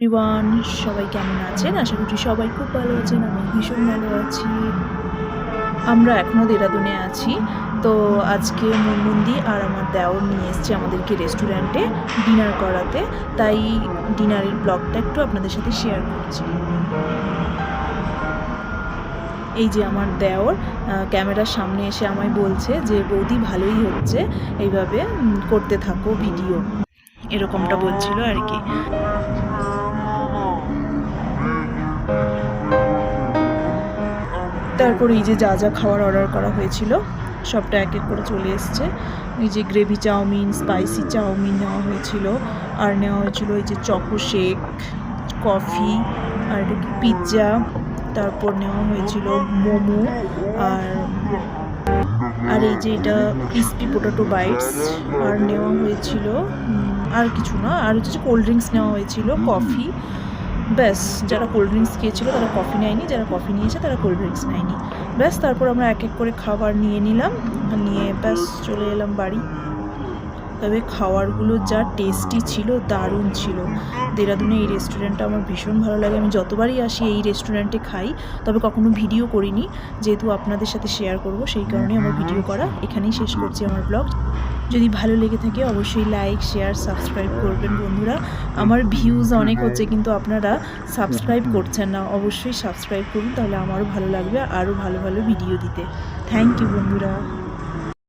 Everyone, সবাই কেমন আছেন? আশা করছি সবাই খুব ভালো আছেন। আমি ভীষণ ভালো আছি। আমরা এখনও দেরাদুনে আছি। তো আজকে মুনমুনদি আর আমার দেওর নিয়ে এসছে আমাদেরকে রেস্টুরেন্টে ডিনার করাতে। তাই ডিনারের ব্লগটা একটু আপনাদের সাথে শেয়ার করছি। এই যে আমার দেওর ক্যামেরার সামনে এসে আমায় বলছে যে বৌদি ভালোই হচ্ছে, এইভাবে করতে থাকো ভিডিও, এরকমটা বলছিল আর কি। তারপর এই যে যা খাওয়ার অর্ডার করা হয়েছিল সবটা এক এক করে চলে এসছে। এই যে গ্রেভি চাউমিন, স্পাইসি চাউমিন নেওয়া হয়েছিল, আর নেওয়া হয়েছিল এই যে চকো শেক, কফি, আর এটা কি পিৎজা। তারপর নেওয়া হয়েছিল মোমো, আর এই যে এটা ক্রিসপি পোটাটো বাইটস, আর নেওয়া হয়েছিল আর কিছু না, আর হচ্ছে কোল্ড ড্রিঙ্কস নেওয়া হয়েছিল, কফি। ব্যাস, যারা কোল্ড ড্রিঙ্কস খেয়েছিল তারা কফি নেয়নি, যারা কফি নিয়েছে তারা কোল্ড ড্রিঙ্কস নেয়নি। ব্যাস, তারপর আমরা এক এক করে খাবার নিয়ে নিলাম, নিয়ে ব্যাস চলে এলাম বাড়ি। তবে খাবারগুলো যা টেস্টি ছিল, দারুণ ছিল। দেরাদুনে এই রেস্টুরেন্টটা আমার ভীষণ ভালো লাগে। আমি যতবারই আসি এই রেস্টুরেন্টে খাই, তবে কখনো ভিডিও করিনি, যেহেতু আপনাদের সাথে শেয়ার করব সেই কারণেই আমার ভিডিও করা। এখানেই শেষ করছি আমার ব্লগ। যদি ভালো লেগে থাকে অবশ্যই লাইক, শেয়ার, সাবস্ক্রাইব করবেন বন্ধুরা। আমার ভিউজ অনেক হচ্ছে কিন্তু আপনারা সাবস্ক্রাইব করছেন না। অবশ্যই সাবস্ক্রাইব করুন, তাহলে আমারও ভালো লাগবে আরও ভালো ভালো ভিডিও দিতে। থ্যাংক ইউ বন্ধুরা।